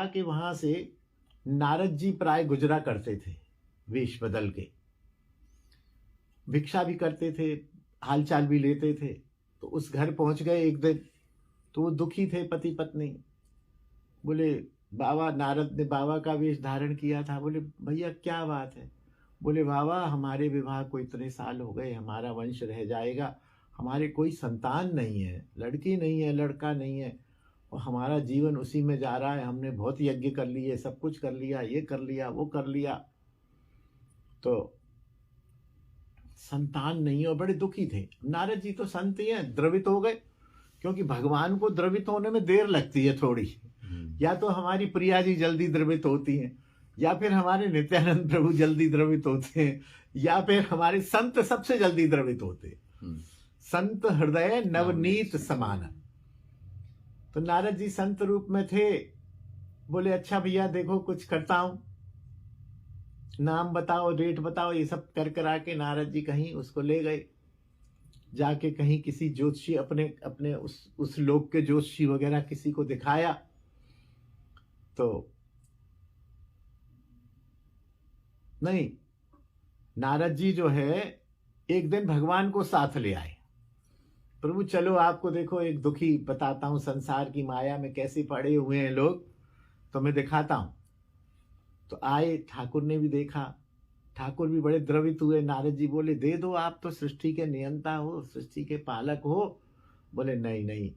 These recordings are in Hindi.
कि वहां से नारद जी प्राय गुजरा करते थे, वेश बदल के भिक्षा भी करते थे, हालचाल भी लेते थे। तो उस घर पहुंच गए एक दिन, तो वो दुखी थे पति पत्नी। बोले बाबा, नारद ने बाबा का वेश धारण किया था। बोले भैया क्या बात है? बोले बाबा, हमारे विवाह को इतने साल हो गए, हमारा वंश रह जाएगा, हमारे कोई संतान नहीं है, लड़की नहीं है, लड़का नहीं है, और हमारा जीवन उसी में जा रहा है। हमने बहुत यज्ञ कर लिए, सब कुछ कर लिया, ये कर लिया, वो कर लिया, तो संतान नहीं है, और बड़े दुखी थे। नारद जी तो संत ही हैं, द्रवित हो गए, क्योंकि भगवान को द्रवित होने में देर लगती है थोड़ी। या तो हमारी प्रिया जी जल्दी द्रवित होती हैं, या फिर हमारे नित्यानंद प्रभु जल्दी द्रवित होते हैं, या फिर हमारे संत सबसे जल्दी द्रवित होते हैं। संत हृदय नवनीत समान। तो नारद जी संत रूप में थे। बोले अच्छा भैया देखो कुछ करता हूं, नाम बताओ, रेट बताओ, ये सब कर करा के नारद जी कहीं उसको ले गए। जाके कहीं किसी ज्योतिषी, अपने अपने उस लोक के ज्योतिषी वगैरह किसी को दिखाया। तो नहीं, नारद जी जो है एक दिन भगवान को साथ ले आए। प्रभु चलो आपको देखो एक दुखी बताता हूं, संसार की माया में कैसे पड़े हुए हैं लोग, तो मैं दिखाता हूं। तो आए, ठाकुर ने भी देखा, ठाकुर भी बड़े द्रवित हुए। नारद जी बोले दे दो, आप तो सृष्टि के नियंता हो, सृष्टि के पालक हो। बोले नहीं नहीं,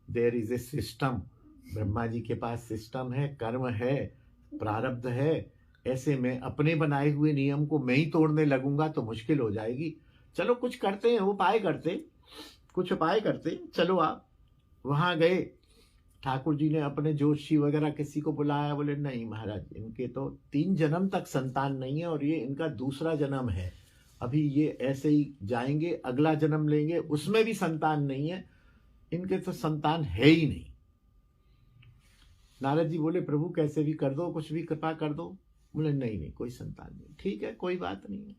there is a system, Brahma ji के पास सिस्टम है, कर्म है, प्रारब्ध है। ऐसे में अपने बनाए हुए नियम को मैं ही तोड़ने लगूंगा तो मुश्किल हो जाएगी। चलो कुछ करते हैं, उपाय करते, कुछ उपाय करते, चलो आप। वहां गए, ठाकुर जी ने अपने जोशी वगैरह किसी को बुलाया। बोले नहीं महाराज, इनके तो 3 जन्म तक संतान नहीं है, और ये इनका दूसरा जन्म है, अभी ये ऐसे ही जाएंगे, अगला जन्म लेंगे, उसमें भी संतान नहीं है, इनके तो संतान है ही नहीं। नारद जी बोले प्रभु कैसे भी कर दो, कुछ भी कृपा कर दो। बोले नहीं नहीं, कोई संतान नहीं। ठीक है, कोई बात नहीं है।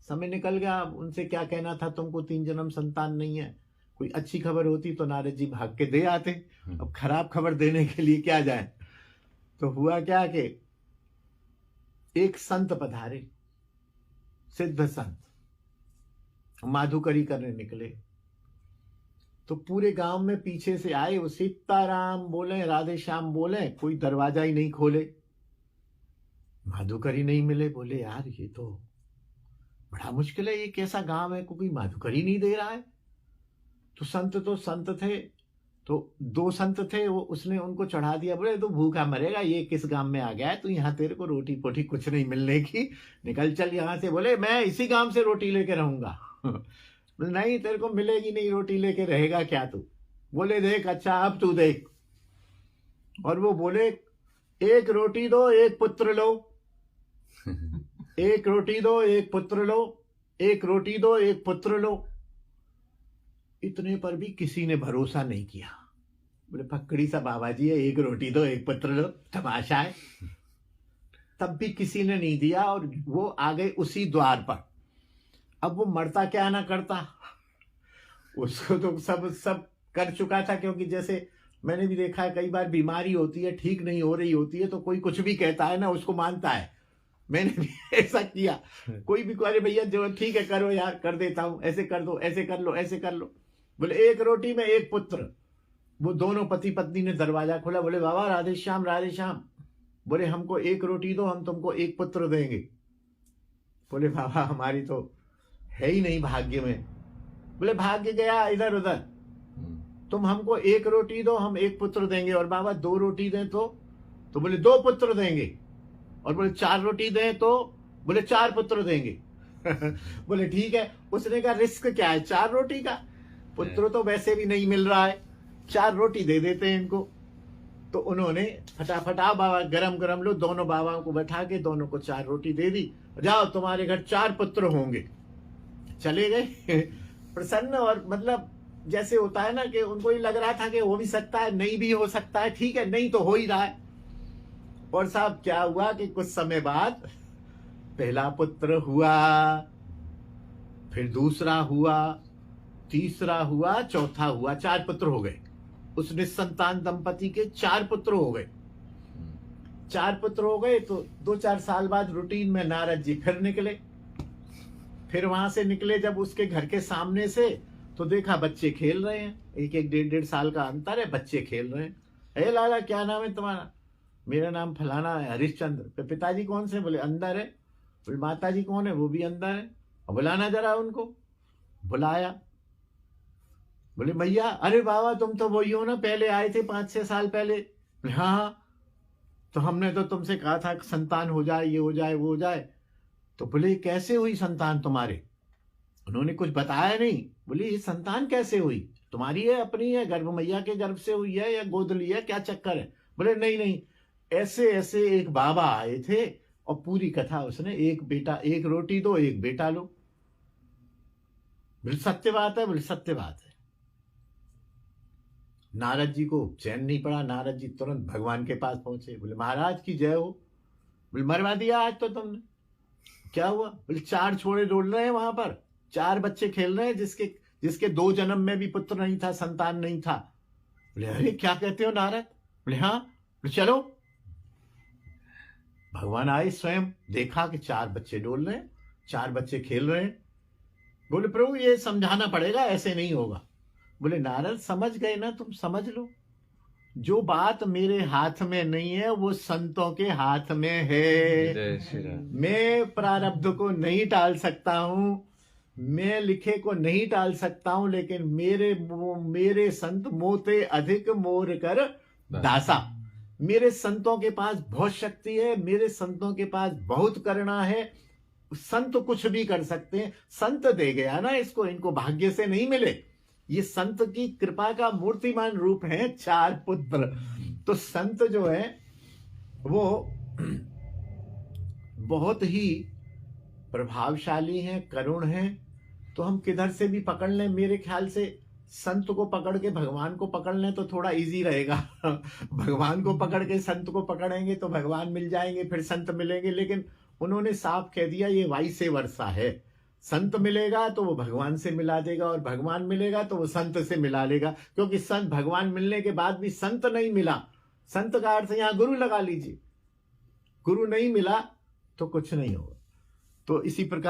समय निकल गया, अब उनसे क्या कहना था, तुमको 3 जन्म संतान नहीं है। कोई अच्छी खबर होती तो नारद जी भाग के दे आते, अब खराब खबर देने के लिए क्या जाए। तो हुआ क्या कि एक संत पधारे, सिद्ध संत, माधुकरी करने निकले। तो पूरे गांव में पीछे से आए, वो सीताराम बोले, राधे श्याम बोले, कोई दरवाजा ही नहीं खोले, माधुकरी नहीं मिले। बोले यार ये तो बड़ा मुश्किल है, ये कैसा गांव है, कोई माधुकरी नहीं दे रहा है। तो संत थे, तो 2 संत थे, वो उसने उनको चढ़ा दिया। बोले तू भूखा मरेगा, ये किस गांव में आ गया है, तू यहाँ तेरे को रोटी पोटी कुछ नहीं मिलने की, निकल चल यहाँ से। बोले मैं इसी गांव से रोटी लेके रहूंगा। बोले नहीं, तेरे को मिलेगी नहीं रोटी, लेके रहेगा क्या तू। बोले देख, अच्छा अब तू देख। और वो बोले 1 रोटी दो 1 पुत्र लो, 1 रोटी दो 1 पुत्र लो, 1 रोटी दो 1 पुत्र लो। इतने पर भी किसी ने भरोसा नहीं किया। बोले पकड़ी सा बाबा जी है, 1 रोटी दो 1 पुत्र लो, तमाशा है। तब भी किसी ने नहीं दिया, और वो आ गए उसी द्वार पर। अब वो मरता क्या ना करता, उसको तो सब कर चुका था। क्योंकि जैसे मैंने भी देखा है, कई बार बीमारी होती है, ठीक नहीं हो रही होती है, तो कोई कुछ भी कहता है ना, उसको मानता है। मैंने भी ऐसा किया, कोई भी कहे भैया जो ठीक है करो यार, कर देता हूं, ऐसे कर दो, ऐसे कर लो, ऐसे कर लो। बोले 1 रोटी में 1 पुत्र। वो दोनों पति पत्नी ने दरवाजा खोला। बोले बाबा राधे श्याम, राधे श्याम। बोले हमको 1 रोटी दो, हम तुमको 1 पुत्र देंगे। बोले बाबा हमारी तो है ही नहीं भाग्य में। बोले भाग्य गया इधर उधर, तुम हमको 1 रोटी दो, हम 1 पुत्र देंगे। और बाबा 2 रोटी दें तो बोले 2 पुत्र देंगे। और बोले 4 रोटी दें तो बोले 4 पुत्र देंगे। बोले ठीक है। उसने कहा रिस्क क्या है 4 रोटी का, पुत्र तो वैसे भी नहीं मिल रहा है, 4 रोटी दे देते हैं इनको। तो उन्होंने फटाफटा बाबा गरम गरम लो, दोनों बाबाओं को बैठा के दोनों को 4 रोटी दे दी। जाओ तुम्हारे घर 4 पुत्र होंगे। चले गए प्रसन्न। और मतलब जैसे होता है ना कि उनको ही लग रहा था कि हो भी सकता है, नहीं भी हो सकता है, ठीक है नहीं तो हो ही रहा है। और साहब क्या हुआ कि कुछ समय बाद पहला पुत्र हुआ, फिर दूसरा हुआ, तीसरा हुआ, चौथा हुआ, 4 पुत्र हो गए। उस निसंतान दंपति के 4 पुत्र हो गए। 4 पुत्र हो गए तो 2-4 साल बाद रूटीन में नारद जी फिर निकले। फिर वहां से निकले जब उसके घर के सामने से, तो देखा बच्चे खेल रहे हैं, 1-1, 1.5 साल का अंतर है, बच्चे खेल रहे हैं। हे लाला, क्या नाम है तुम्हारा? मेरा नाम फलाना है, हरिश्चंद्र। पिताजी कौन से? बोले अंदर है। बोले माता जी कौन है? वो भी अंदर है। बुलाना जरा उनको। बुलाया। बोले भैया, अरे बाबा तुम तो वही हो ना, पहले आए थे 5-6 साल पहले। बोले हाँ हाँ, तो हमने तो तुमसे कहा था कि संतान हो जाए, ये हो जाए, वो हो जाए। तो बोले कैसे हुई संतान तुम्हारे? उन्होंने कुछ बताया नहीं। बोले ये संतान कैसे हुई? तुम्हारी है, अपनी है, गर्भ मैया के गर्भ से हुई है या गोद ली है, क्या चक्कर है? बोले नहीं नहीं, ऐसे ऐसे एक बाबा आए थे और पूरी कथा उसने, एक बेटा, एक रोटी दो, एक बेटा लो। बोले सत्य बात है? बोले सत्य बात है। नारद जी को चैन नहीं पड़ा। नारद जी तुरंत भगवान के पास पहुंचे। बोले महाराज की जय हो। बोले मरवा दिया आज तो तुमने। क्या हुआ? बोले 4 छोड़े डोल रहे हैं वहां पर, 4 बच्चे खेल रहे हैं जिसके 2 जन्म में भी पुत्र नहीं था, संतान नहीं था। बोले अरे क्या कहते हो नारद? बोले हाँ। बोले चलो। भगवान आए स्वयं, देखा कि 4 बच्चे डोल रहे हैं, 4 बच्चे खेल रहे हैं। बोले प्रभु ये समझाना पड़ेगा, ऐसे नहीं होगा। बोले नारद समझ गए ना, तुम समझ लो। जो बात मेरे हाथ में नहीं है वो संतों के हाथ में है। जय श्री राम। मैं प्रारब्ध को नहीं टाल सकता हूं, मैं लिखे को नहीं टाल सकता हूं, लेकिन मेरे संत मोते अधिक मोर कर दासा। मेरे संतों के पास बहुत शक्ति है, मेरे संतों के पास बहुत करुणा है। संत कुछ भी कर सकते हैं। संत दे गया ना इसको, इनको भाग्य से नहीं मिले, ये संत की कृपा का मूर्तिमान रूप है 4 पुत्र। तो संत जो है वो बहुत ही प्रभावशाली हैं, करुण हैं। तो हम किधर से भी पकड़ लें, मेरे ख्याल से संत को पकड़ के भगवान को पकड़ लें तो थोड़ा इजी रहेगा। भगवान को पकड़ के संत को पकड़ेंगे तो भगवान मिल जाएंगे, फिर संत मिलेंगे। लेकिन उन्होंने साफ कह दिया ये वाइसे वर्षा है, संत मिलेगा तो वो भगवान से मिला देगा और भगवान मिलेगा तो वो संत से मिला लेगा। क्योंकि संत, भगवान मिलने के बाद भी संत नहीं मिला, संत का अर्थ यहां गुरु लगा लीजिए, गुरु नहीं मिला तो कुछ नहीं होगा। तो इसी प्रकार